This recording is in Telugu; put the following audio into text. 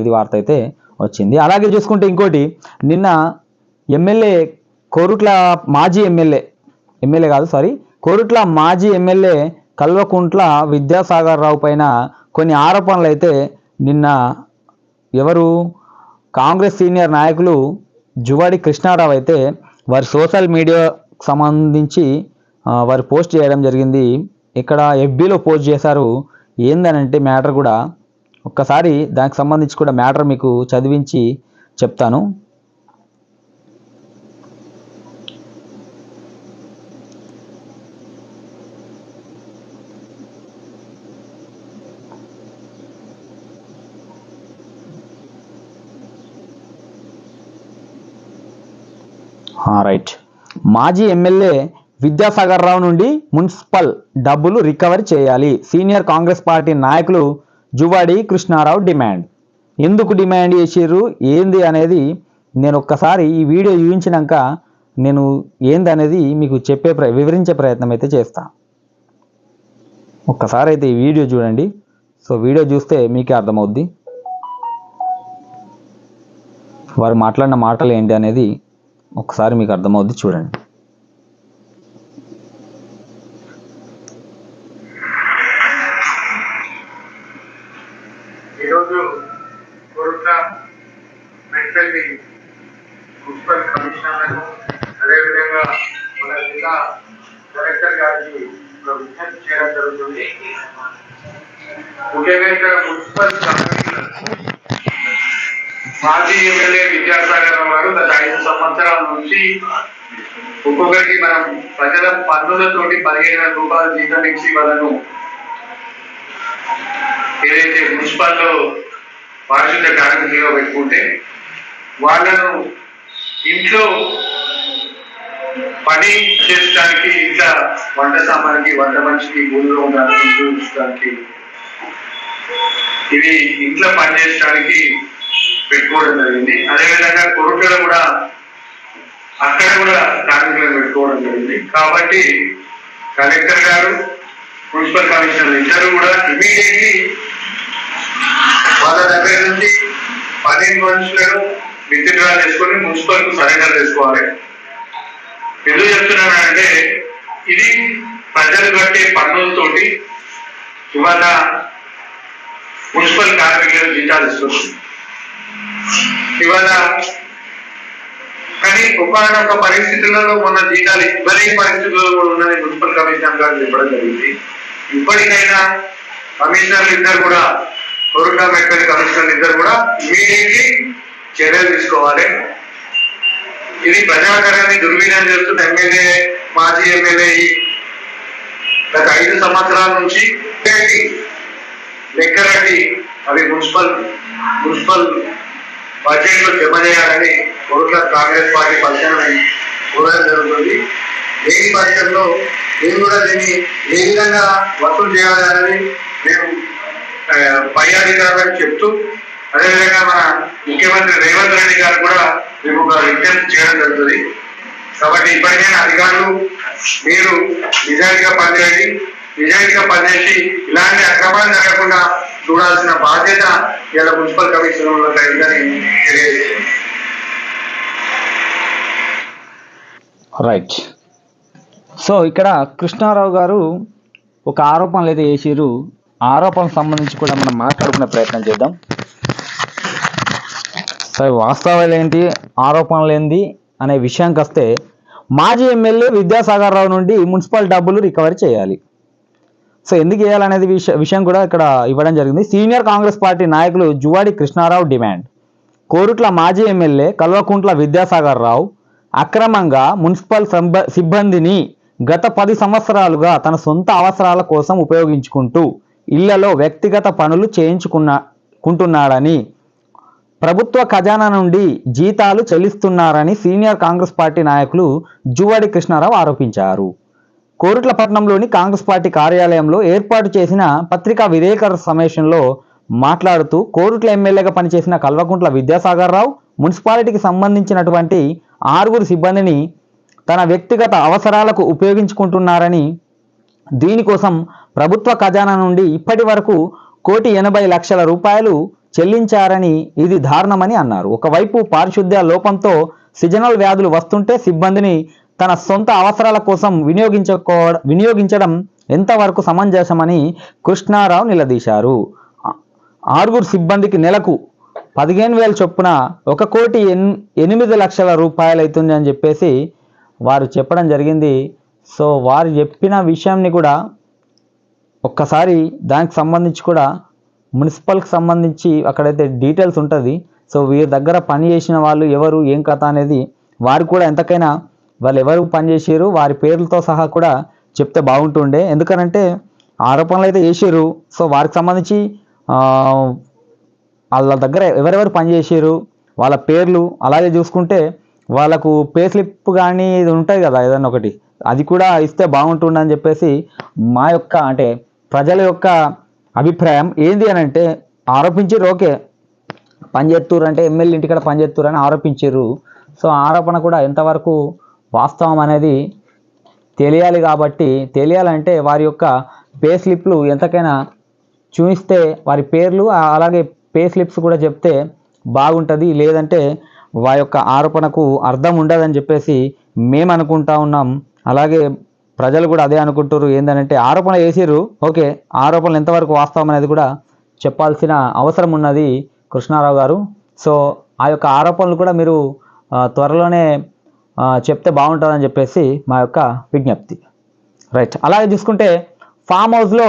అనేది వార్త అయితే వచ్చింది. అలాగే చూసుకుంటే ఇంకోటి, నిన్న ఎమ్మెల్యే కోరుట్ల మాజీ ఎమ్మెల్యే కాదు సారీ కోరుట్ల మాజీ ఎమ్మెల్యే కల్వకుంట్ల విద్యాసాగర్ రావు పైన కొన్ని ఆరోపణలు అయితే నిన్న ఎవరు కాంగ్రెస్ సీనియర్ నాయకులు జువాడి కృష్ణారావు అయితే వారి సోషల్ మీడియాకు సంబంధించి వారు పోస్ట్ చేయడం జరిగింది. ఇక్కడ ఎఫ్బీలో పోస్ట్ చేశారు. ఏందనంటే మ్యాటర్ కూడా ఒక్కసారి దానికి సంబంధించి కూడా మ్యాటర్ మీకు చదివించి చెప్తాను. రైట్. మాజీ ఎమ్మెల్యే విద్యాసాగర్ రావు నుండి మున్సిపల్ డబ్బులు రికవరీ చేయాలి. సీనియర్ కాంగ్రెస్ పార్టీ నాయకులు జువాడి కృష్ణారావు డిమాండ్. ఎందుకు డిమాండ్ చేసిర్రు ఏంది అనేది నేను ఒక్కసారి ఈ వీడియో చూపించినాక నేను ఏంది అనేది మీకు వివరించే ప్రయత్నం అయితే చేస్తా. ఒక్కసారి అయితే ఈ వీడియో చూడండి. సో వీడియో చూస్తే మీకే అర్థమవుద్ది వారు మాట్లాడిన మాటలు ఏంటి అనేది ఒకసారి మీకు అర్థమవుద్ది. చూడండి. ఈరోజు కోరుట్ల మెట్పల్లి మున్సిపల్ కమిషనర్లకు అదేవిధంగా మన జిల్లా కలెక్టర్ గారికి విజ్ఞప్తి చేయడం జరుగుతుంది. ముఖ్యంగా ఇక్కడ మున్సిపల్ మాజీ ఎమ్మెల్యే విద్యాసాగర్ రావు గారు గత 5 సంవత్సరాల నుంచి ఒక్కొక్కరికి మనం ప్రజల పన్నులతోటి 15,000 రూపాయలు జీతం ఇచ్చి వాళ్ళను ఏదైతే మున్సిపల్లో పారిశుద్ధ కార్మికులుగా పెట్టుకుంటే వాళ్ళను ఇంట్లో పని చేసడానికి, ఇట్లా వంట సామానికి, వంట మనిషికి, ఊళ్ళో ఉండడానికి, చూపించడానికి, ఇవి ఇంట్లో పని చేయడానికి పెట్టుకోవడం జరిగింది. అదేవిధంగా కోరుట్లలో కూడా అక్కడ కూడా కార్మికులను పెట్టుకోవడం జరిగింది. కాబట్టి కలెక్టర్ గారు, మున్సిపల్ కమిషనర్ ఇద్దరు కూడా ఇమీడియట్లీ వాళ్ళ దగ్గర నుంచి 12 మనుషులను విత్డ్రా చేసుకొని మున్సిపల్ కు సరెండర్ చేసుకోవాలి. ఎందుకు చెప్తున్నానంటే ఇది ప్రజలు కట్టే పన్నులతోటి ఇవాళ మున్సిపల్ కార్మికులకు జీతాలు ఇస్తుంది. ఇవాళ కానీ ఒకనొక పరిస్థితులలో మన జీతాలు ఇవ్వలేని పరిస్థితుల్లో కూడా ఉన్నది మున్సిపల్ కమిషనర్ గారు చెప్పడం జరిగింది. ఇప్పటికైనా కమిషనర్లు ఇద్దరు కూడా, కోరుట్ల మెట్పల్లి కమిషనర్లు ఇద్దరు కూడా ఇమీడియట్లీ చర్యలు తీసుకోవాలి. ఇది ప్రజాకరాన్ని దుర్వినియోగం చేస్తున్న ఎమ్మెల్యే, మాజీ ఎమ్మెల్యే గత 5 సంవత్సరాల నుంచి లెక్కరటి అవి మున్సిపల్ బడ్జెట్ లో జమ చేయాలని కోరుట్ల కాంగ్రెస్ పార్టీ పక్షాన కోరడం జరుగుతుంది. లేని పక్షంలో మేము కూడా దీన్ని ఏ విధంగా వసూలు చేయాలని మేము పై అధికారులకు చెప్తూ, అదేవిధంగా మన ముఖ్యమంత్రి రేవంత్ రెడ్డి గారు కూడా మేము ఒక విజ్ఞప్తి చేయడం జరుగుతుంది. కాబట్టి ఇప్పటికైనా అధికారులు మీరు నిజాయితీగా పనిచేయండి. నిజాయితీగా పనిచేసి ఇలాంటి అక్రమాలు జరగకుండా చూడాల్సిన బాధ్యత ఇలా మున్సిపల్ కమిషనర్లకు అయిందని తెలియజేస్తుంది. రైట్. సో ఇక్కడ కృష్ణారావు గారు ఒక ఆరోపణలు అయితే చేసిరు. ఆరోపణకు సంబంధించి కూడా మనం మాట్లాడుకునే ప్రయత్నం చేద్దాం. సరే, వాస్తవాలు ఏంటి, ఆరోపణలు ఏంటి అనే విషయానికి వస్తే, మాజీ ఎమ్మెల్యే విద్యాసాగర్ రావు నుండి మున్సిపల్ డబ్బులు రికవరీ చేయాలి. సో ఎందుకు చేయాలనేది విషయం కూడా ఇక్కడ ఇవ్వడం జరిగింది. సీనియర్ కాంగ్రెస్ పార్టీ నాయకులు జువాడి కృష్ణారావు డిమాండ్. కోరుట్ల మాజీ ఎమ్మెల్యే కల్వకుంట్ల విద్యాసాగర్ రావు అక్రమంగా మున్సిపల్ సిబ్బందిని గత 10 సంవత్సరాలుగా తన సొంత అవసరాల కోసం ఉపయోగించుకుంటూ ఇళ్లలో వ్యక్తిగత పనులు చేయించుకుంటున్నాడని, ప్రభుత్వ ఖజానా నుండి జీతాలు చెల్లిస్తున్నారని సీనియర్ కాంగ్రెస్ పార్టీ నాయకులు జువాడి కృష్ణారావు ఆరోపించారు. కోరుట్ల పట్టణంలోని కాంగ్రెస్ పార్టీ కార్యాలయంలో ఏర్పాటు చేసిన పత్రికా విలేకరుల సమావేశంలో మాట్లాడుతూ, కోరుట్ల ఎమ్మెల్యేగా పనిచేసిన కల్వకుంట్ల విద్యాసాగర్ రావు మున్సిపాలిటీకి సంబంధించినటువంటి 6 సిబ్బందిని తన వ్యక్తిగత అవసరాలకు ఉపయోగించుకుంటున్నారని, దీనికోసం ప్రభుత్వ ఖజానా నుండి ఇప్పటి వరకు 1,80,00,000 రూపాయలు చెల్లించారని ఇది దారుణమని అన్నారు. ఒకవైపు పారిశుద్ధ్య లోపంతో సీజనల్ వ్యాధులు వస్తుంటే సిబ్బందిని తన సొంత అవసరాల కోసం వినియోగించడం ఎంతవరకు సమంజసమని కృష్ణారావు నిలదీశారు. 6 సిబ్బందికి నెలకు 15,000 చొప్పున 1,08,00,000 రూపాయలు అవుతుంది అని చెప్పేసి వారు చెప్పడం జరిగింది. సో వారు చెప్పిన విషయాన్ని కూడా ఒక్కసారి దానికి సంబంధించి కూడా మున్సిపల్కి సంబంధించి అక్కడైతే డీటెయిల్స్ ఉంటుంది. సో వీరి దగ్గర పని చేసిన వాళ్ళు ఎవరు ఏం కథ అనేది వారు కూడా ఎంతకైనా వాళ్ళు ఎవరు పనిచేసారు వారి పేర్లతో సహా కూడా చెప్తే బాగుంటుండే. ఎందుకనంటే ఆరోపణలు అయితే చేసారు. సో వారికి సంబంధించి వాళ్ళ దగ్గర ఎవరెవరు పనిచేసారు వాళ్ళ పేర్లు అలాగే చూసుకుంటే వాళ్ళకు పే స్లిప్ కానీ ఇది ఉంటుంది కదా ఏదన్నా ఒకటి అది కూడా ఇస్తే బాగుంటుందని చెప్పేసి మా యొక్క అంటే ప్రజల యొక్క అభిప్రాయం. ఏంది అని అంటే ఆరోపించారు, ఓకే పనిచేస్తుర్రు అంటే ఎమ్మెల్యే ఇంటికాడ పనిచేస్తుర్రు అని ఆరోపించారు. సో ఆరోపణ కూడా ఎంతవరకు వాస్తవం అనేది తెలియాలి. కాబట్టి తెలియాలంటే వారి యొక్క పే స్లిప్లు ఎంతకైనా చూపిస్తే వారి పేర్లు అలాగే పే స్లిప్స్ కూడా చెప్తే బాగుంటుంది. లేదంటే వారి యొక్క ఆరోపణకు అర్థం ఉండదని చెప్పేసి మేము అనుకుంటా ఉన్నాం. అలాగే ప్రజలు కూడా అదే అనుకుంటారు. ఏంటంటే ఆరోపణ చేసిర్రు, ఓకే ఆరోపణలు ఎంతవరకు వాస్తవం అనేది కూడా చెప్పాల్సిన అవసరం ఉన్నది కృష్ణారావు గారు. సో ఆ యొక్క ఆరోపణలు కూడా మీరు త్వరలోనే చెప్తే బాగుంటుందని చెప్పేసి మా యొక్క విజ్ఞప్తి. రైట్. అలాగే చూసుకుంటే ఫామ్ హౌస్లో